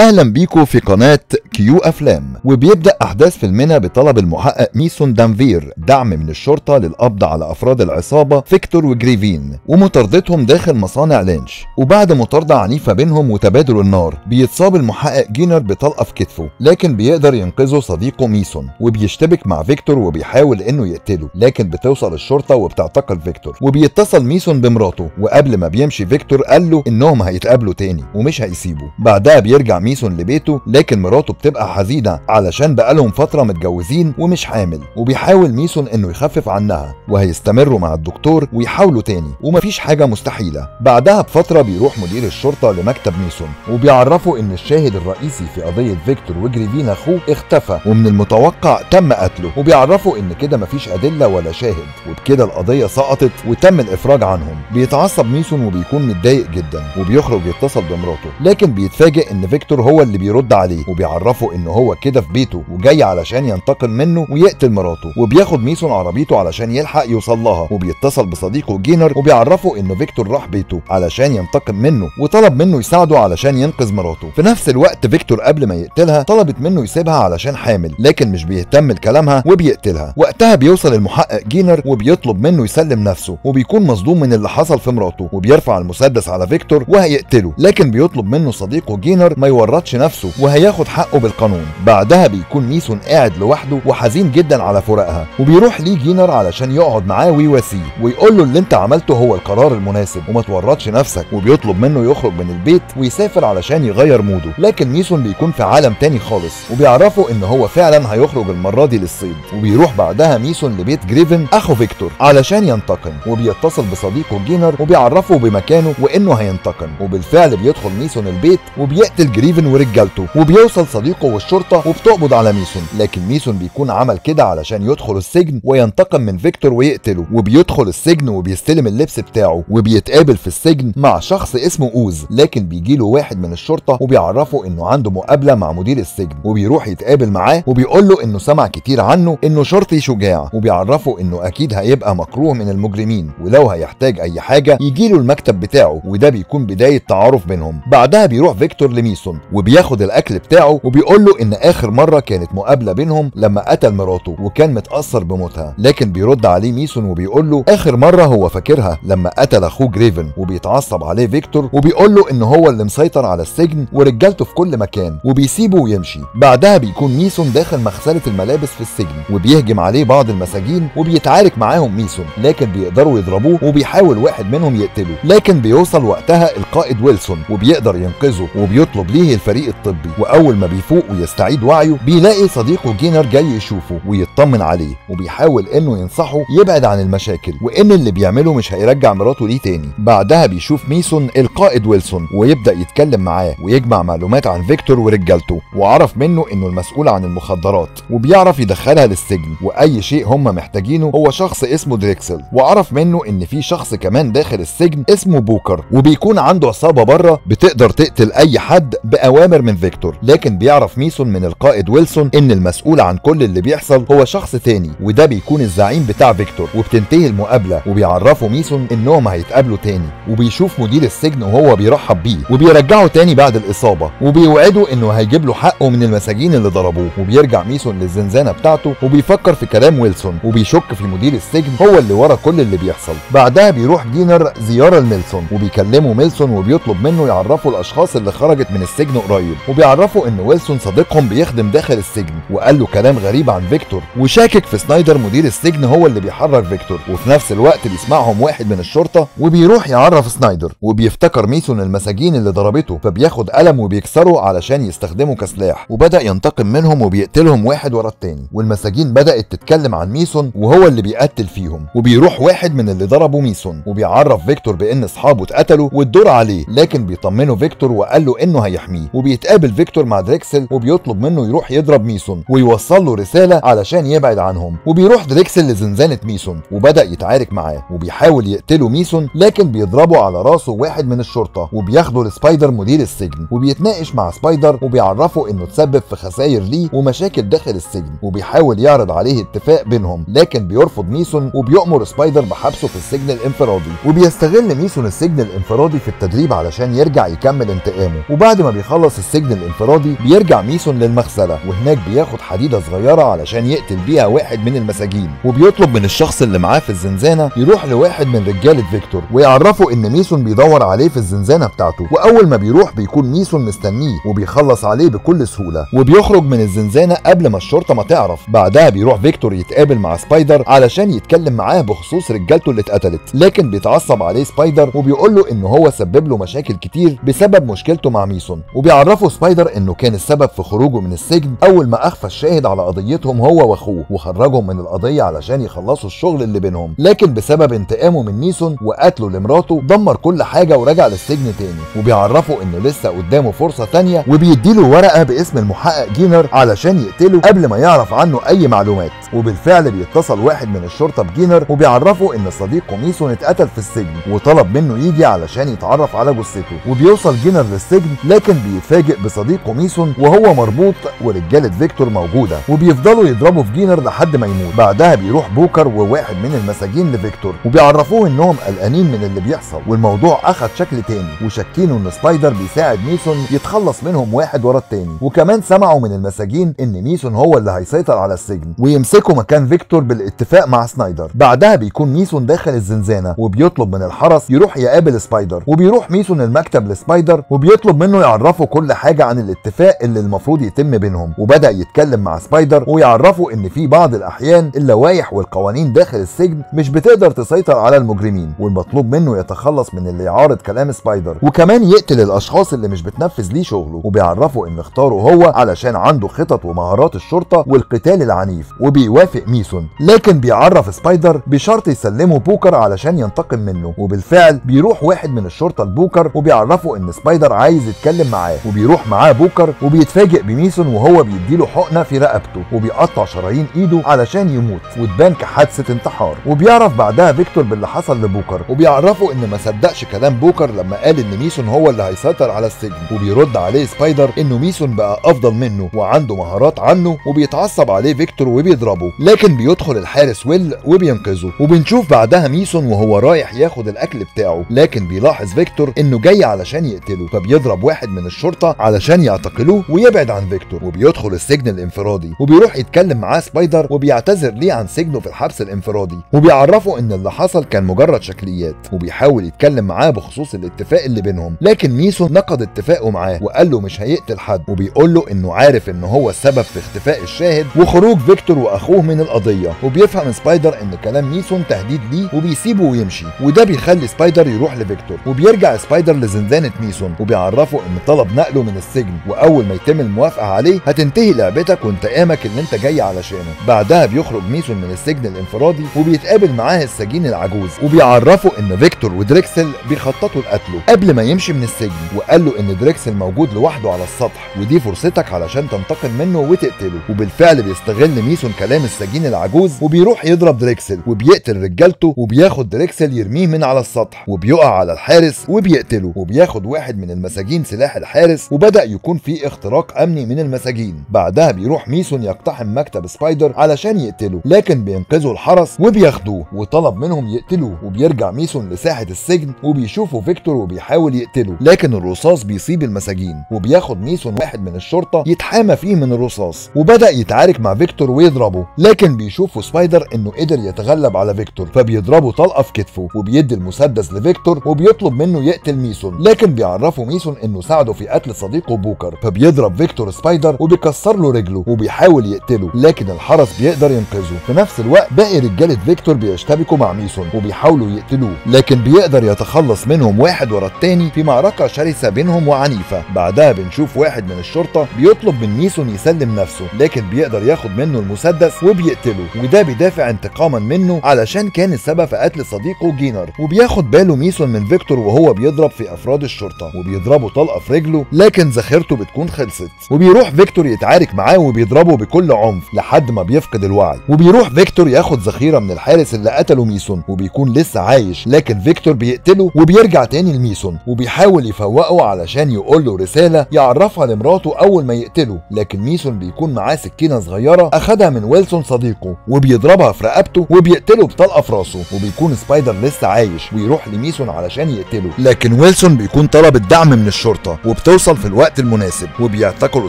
اهلا بيكم في قناة كيو افلام. وبيبدأ احداث فيلمنا بطلب المحقق ميسون دانفير دعم من الشرطة للقبض على افراد العصابة فيكتور وجريفين ومطاردتهم داخل مصانع لينش. وبعد مطاردة عنيفة بينهم وتبادل النار بيتصاب المحقق جينر بطلقة في كتفه، لكن بيقدر ينقذه صديقه ميسون وبيشتبك مع فيكتور وبيحاول انه يقتله، لكن بتوصل الشرطة وبتعتقل فيكتور. وبيتصل ميسون بمراته، وقبل ما بيمشي فيكتور قال له انهم هيتقابلوا تاني ومش هيسيبه. بعدها بيرجع ميسون لبيته، لكن مراته بتبقى حزينة علشان بقالهم فترة متجوزين ومش حامل، وبيحاول ميسون انه يخفف عنها وهيستمروا مع الدكتور ويحاولوا تاني ومفيش حاجة مستحيلة. بعدها بفترة بيروح مدير الشرطة لمكتب ميسون وبيعرفوا ان الشاهد الرئيسي في قضية فيكتور وجريفين اخوه اختفى ومن المتوقع تم قتله، وبيعرفوا ان كده مفيش ادلة ولا شاهد، وبكده القضية سقطت وتم الافراج عنهم. بيتعصب ميسون وبيكون متضايق جدا وبيخرج يتصل بمراته، لكن بيتفاجئ ان فيكتور هو اللي بيرد عليه وبيعرفه ان هو كده في بيته وجاي علشان ينتقم منه ويقتل مراته. وبياخد ميسون عربيته علشان يلحق يوصل لها، وبيتصل بصديقه جينر وبيعرفه ان فيكتور راح بيته علشان ينتقم منه وطلب منه يساعده علشان ينقذ مراته. في نفس الوقت فيكتور قبل ما يقتلها طلبت منه يسيبها علشان حامل، لكن مش بيهتم لكلامها وبيقتلها. وقتها بيوصل المحقق جينر وبيطلب منه يسلم نفسه، وبيكون مصدوم من اللي حصل في مراته وبيرفع المسدس على فيكتور وهيقتله، لكن بيطلب منه صديقه جينر ما يورطش نفسه وهياخد حقه بالقانون. بعدها بيكون ميسون قاعد لوحده وحزين جدا على فراقها، وبيروح ليه جينر علشان يقعد معاه ويواسيه ويقول له اللي انت عملته هو القرار المناسب وما تورطش نفسك، وبيطلب منه يخرج من البيت ويسافر علشان يغير موده. لكن ميسون بيكون في عالم تاني خالص وبيعرفوا ان هو فعلا هيخرج المره دي للصيد. وبيروح بعدها ميسون لبيت جريفن اخو فيكتور علشان ينتقم، وبيتصل بصديقه جينر وبيعرفه بمكانه وانه هينتقم. وبالفعل بيدخل ميسون البيت وبيقتل جريفن ورجالته، وبيوصل صديقه والشرطه وبتقبض على ميسون، لكن ميسون بيكون عمل كده علشان يدخل السجن وينتقم من فيكتور ويقتله. وبيدخل السجن وبيستلم اللبس بتاعه، وبيتقابل في السجن مع شخص اسمه اوز، لكن بيجيله واحد من الشرطه وبيعرفه انه عنده مقابله مع مدير السجن، وبيروح يتقابل معاه وبيقول له انه سمع كتير عنه انه شرطي شجاع، وبيعرفه انه اكيد هيبقى مكروه من المجرمين ولو هيحتاج اي حاجه يجيله المكتب بتاعه، وده بيكون بدايه تعارف بينهم. بعدها بيروح فيكتور لميسون وبياخد الاكل بتاعه وبيقول له ان اخر مره كانت مقابله بينهم لما قتل مراته وكان متاثر بموتها، لكن بيرد عليه ميسون وبيقول له اخر مره هو فاكرها لما قتل اخوه جريفن. وبيتعصب عليه فيكتور وبيقول له ان هو اللي مسيطر على السجن ورجالته في كل مكان وبيسيبه ويمشي. بعدها بيكون ميسون داخل مغسله الملابس في السجن وبيهجم عليه بعض المساجين وبيتعارك معاهم ميسون، لكن بيقدروا يضربوه وبيحاول واحد منهم يقتله، لكن بيوصل وقتها القائد ويلسون وبيقدر ينقذه وبيطلب ليه الفريق الطبي. واول ما بيفوق ويستعيد وعيه بيلاقي صديقه جينر جاي يشوفه ويطمن عليه، وبيحاول انه ينصحه يبعد عن المشاكل وان اللي بيعمله مش هيرجع مراته ليه تاني. بعدها بيشوف ميسون القائد ويلسون ويبدا يتكلم معاه ويجمع معلومات عن فيكتور ورجالته، وعرف منه انه المسؤول عن المخدرات وبيعرف يدخلها للسجن، واي شيء هم محتاجينه هو شخص اسمه دريكسل. وعرف منه ان في شخص كمان داخل السجن اسمه بوكر، وبيكون عنده عصابه بره بتقدر تقتل اي حد باوامر من فيكتور. لكن بيعرف ميسون من القائد ويلسون ان المسؤول عن كل اللي بيحصل هو شخص تاني وده بيكون الزعيم بتاع فيكتور. وبتنتهي المقابله وبيعرفوا ميسون انهم هيتقابلوا تاني، وبيشوف مدير السجن وهو بيرحب بيه وبيرجعه تاني بعد الاصابه، وبيوعده انه هيجيب له حقه من المساجين اللي ضربوه. وبيرجع ميسون للزنزانه بتاعته وبيفكر في كلام ويلسون وبيشك في مدير السجن هو اللي ورا كل اللي بيحصل. بعدها بيروح جينر زياره لميلسون وبيكلمه ميلسون وبيطلب منه يعرفه الاشخاص اللي خرجت من السجن قريب، وبيعرفه ان ويلسون صديقهم بيخدم داخل السجن وقال له كلام غريب عن فيكتور، وشاكك في سنايدر مدير السجن هو اللي بيحرك فيكتور. وفي نفس الوقت بيسمعهم واحد من الشرطه وبيروح يعرف سنايدر، وبيفتكر ميسون المساجين اللي ضربته فبياخد قلم وبيكسره علشان يستخدمه كسلاح، وبدا ينتقم منهم وبيقتلهم واحد ورا التاني. والمساجين بدات تتكلم عن ميسون وهو اللي بيقتل فيهم، وبيروح واحد من اللي ضربوا ميسون وبيعرف فيكتور بان اصحابه اتقتلوا والدور عليه، لكن بيطمنه فيكتور وقال له انه هيحميه. وبيتقابل فيكتور مع دريكسل وبيطلب منه يروح يضرب ميسون ويوصل له رساله علشان يبعد عنهم. وبيروح دريكسل لزنزانه ميسون وبدا يتعارك معاه وبيحاول يقتله ميسون، لكن بيضربه على راسه واحد من الشرطه وبياخده لسبايدر مدير السجن وبيتناقش مع سبايدر وبيعرفه انه تسبب في خسائر ليه ومشاكل داخل السجن، وبيحاول يعرض عليه اتفاق بينهم، لكن بيرفض ميسون وبيأمر سبايدر بحبسه في السجن الانفرادي. وبيستغل ميسون السجن الانفرادي في التدريب علشان يرجع يكمل انتقامه. وبعد ما بيخلص السجن الانفرادي بيرجع ميسون للمغسله، وهناك بياخد حديده صغيره علشان يقتل بيها واحد من المساجين، وبيطلب من الشخص اللي معاه في الزنزانه يروح لواحد من رجاله فيكتور ويعرفه ان ميسون بيدور عليه في الزنزانه بتاعته. واول ما بيروح بيكون ميسون مستنيه وبيخلص عليه بكل سهوله، وبيخرج من الزنزانه قبل ما الشرطه ما تعرف. بعدها بيروح فيكتور يتقابل مع سبايدر علشان يتكلم معاه بخصوص رجالته اللي اتقتلت، لكن بيتعصب عليه سبايدر وبيقول له ان هو سبب له مشاكل كتير بسبب مشكلته مع ميسون. وبيعرفه سبايدر انه كان السبب في خروجه من السجن اول ما اخفى الشاهد على قضيتهم هو واخوه، وخرجهم من القضيه علشان يخلصوا الشغل اللي بينهم، لكن بسبب انتقامه من ميسون وقتله لمراته دمر كل حاجه ورجع للسجن تاني. وبيعرفه انه لسه قدامه فرصه تانيه، وبيديله ورقه باسم المحقق جينر علشان يقتله قبل ما يعرف عنه اي معلومات. وبالفعل بيتصل واحد من الشرطه بجينر وبيعرفه ان صديقه ميسون اتقتل في السجن، وطلب منه يجي علشان يتعرف على جثته. وبيوصل جينر للسجن، لكن بيتفاجئ بصديقه ميسون وهو مربوط ورجاله فيكتور موجوده، وبيفضلوا يضربوا في جينر لحد ما يموت. بعدها بيروح بوكر وواحد من المساجين لفيكتور وبيعرفوه انهم قلقانين من اللي بيحصل، والموضوع اخد شكل تاني، وشاكينه ان سبايدر بيساعد ميسون يتخلص منهم واحد ورا التاني. وكمان سمعوا من المساجين ان ميسون هو اللي هيسيطر على السجن ويمسكوا مكان فيكتور بالاتفاق مع سنايدر. بعدها بيكون ميسون داخل الزنزانه وبيطلب من الحرس يروح يقابل سبايدر، وبيروح ميسون المكتب لسبايدر وبيطلب منه يعرفه كل حاجه عن الاتفاق اللي المفروض يتم بينهم. وبدا يتكلم مع سبايدر ويعرفه ان في بعض الاحيان اللوائح والقوانين داخل السجن مش بتقدر تسيطر على المجرمين، والمطلوب منه يتخلص من اللي يعارض كلام سبايدر، وكمان يقتل الاشخاص اللي مش بتنفذ ليه شغله. وبيعرفه ان اختاره هو علشان عنده خطط ومهارات الشرطه والقتال العنيف، وبيوافق ميسون، لكن بيعرف سبايدر بشرط يسلمه بوكر علشان ينتقم منه. وبالفعل بيروح واحد من الشرطه لبوكر وبيعرفه ان سبايدر عايز يتكلم معاه، وبيروح معاه بوكر وبيتفاجئ بميسون وهو بيديله حقنه في رقبته وبيقطع شرايين ايده علشان يموت وتبان كحادثه انتحار. وبيعرف بعدها فيكتور باللي حصل لبوكر، وبيعرفه ان ما صدقش كلام بوكر لما قال ان ميسون هو اللي هيسيطر على السجن. وبيرد عليه سبايدر انه ميسون بقى افضل منه وعنده مهارات عنه، وبيتعصب عليه فيكتور وبيضربه، لكن بيدخل الحارس ويل وبينقذه. وبنشوف بعدها ميسون وهو رايح ياخد الاكل بتاعه، لكن بيلاحظ فيكتور انه جاي علشان يقتله، فبيضرب واحد من الشرطه علشان يعتقلوه ويبعد عن فيكتور. وبيدخل السجن الانفرادي وبيروح يتكلم معاه سبايدر وبيعتذر ليه عن سجنه في الحبس الانفرادي، وبيعرفه ان اللي حصل كان مجرد شكليات، وبيحاول يتكلم معاه بخصوص الاتفاق اللي بينهم، لكن ميسون نقض اتفاقه معاه وقال له مش هيقتل حد، وبيقول له انه عارف ان هو السبب في اختفاء الشاهد وخروج فيكتور واخوه من القضيه. وبيفهم سبايدر ان كلام ميسون تهديد ليه وبيسيبه ويمشي، وده بيخلي سبايدر يروح لفيكتور. وبيرجع سبايدر لزنزانه ميسون وبيعرفه ان طلب نقله من السجن، واول ما يتم الموافقه عليه هتنتهي لعبتك وانتقامك اللي انت جاي علشانه. بعدها بيخرج ميسون من السجن الانفرادي وبيتقابل معاه السجين العجوز، وبيعرفه ان فيكتور ودريكسل بيخططوا لقتله قبل ما يمشي من السجن، وقال له ان دريكسل موجود لوحده على السطح ودي فرصتك علشان تنتقم منه وتقتله. وبالفعل بيستغل ميسون كلام السجين العجوز وبيروح يضرب دريكسل وبيقتل رجالته، وبياخد دريكسل يرميه من على السطح وبيقع على الحارس وبيقتله. وبياخد واحد من المساجين سلاح الحارس، وبدأ يكون في اختراق امني من المساجين. بعدها بيروح ميسون يقتحم مكتب سبايدر علشان يقتله، لكن بينقذوا الحرس وبياخدوه وطلب منهم يقتلوه. وبيرجع ميسون لساحة السجن وبيشوفوا فيكتور وبيحاول يقتله، لكن الرصاص بيصيب المساجين، وبياخد ميسون واحد من الشرطة يتحامى فيه من الرصاص، وبدأ يتعارك مع فيكتور ويضربه، لكن بيشوفوا سبايدر انه قدر يتغلب على فيكتور، فبيضربه طلقة في كتفه وبيدي المسدس لفيكتور وبيطلب منه يقتل ميسون، لكن بيعرفوا ميسون انه ساعده في قتل صديقه بوكر، فبيضرب فيكتور سبايدر وبيكسر له رجله وبيحاول يقتله، لكن الحرس بيقدر ينقذه. في نفس الوقت باقي رجالة فيكتور بيشتبكوا مع ميسون وبيحاولوا يقتلوه، لكن بيقدر يتخلص منهم واحد ورا التاني في معركة شرسة بينهم وعنيفة. بعدها بنشوف واحد من الشرطة بيطلب من ميسون يسلم نفسه، لكن بيقدر ياخد منه المسدس وبيقتله، وده بيدافع انتقاما منه علشان كان السبب في قتل صديقه جينر. وبياخد باله ميسون من فيكتور وهو بيضرب في افراد الشرطة وبيضربه طلقة في رجله، لكن ذاخرته بتكون خلصت، وبيروح فيكتور يتعارك معاه وبيضربه بكل عنف لحد ما بيفقد الوعي. وبيروح فيكتور ياخد ذخيرة من الحارس اللي قتله ميسون وبيكون لسه عايش، لكن فيكتور بيقتله وبيرجع تاني لميسون وبيحاول يفوقه علشان يقول له رسالة يعرفها لمراته اول ما يقتله، لكن ميسون بيكون معاه سكينة صغيرة اخدها من ويلسون صديقه وبيضربها في رقبته وبيقتله بطلقة في راسه. وبيكون سبايدر لسه عايش ويروح لميسون علشان يقتله، لكن ويلسون بيكون طلب الدعم من الشرطة وبتوصل في الوقت المناسب، وبيعتقلوا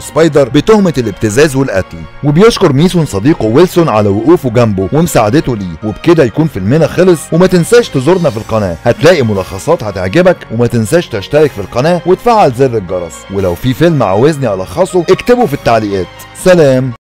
سبايدر بتهمة الابتزاز والقتل. وبيشكر ميسون صديقه ويلسون على وقوفه جنبه ومساعدته ليه، وبكده يكون فيلمنا خلص. وما تنساش تزورنا في القناة، هتلاقي ملخصات هتعجبك. وما تنساش تشترك في القناة وتفعل زر الجرس، ولو في فيلم عاوزني ألخصه اكتبه في التعليقات. سلام.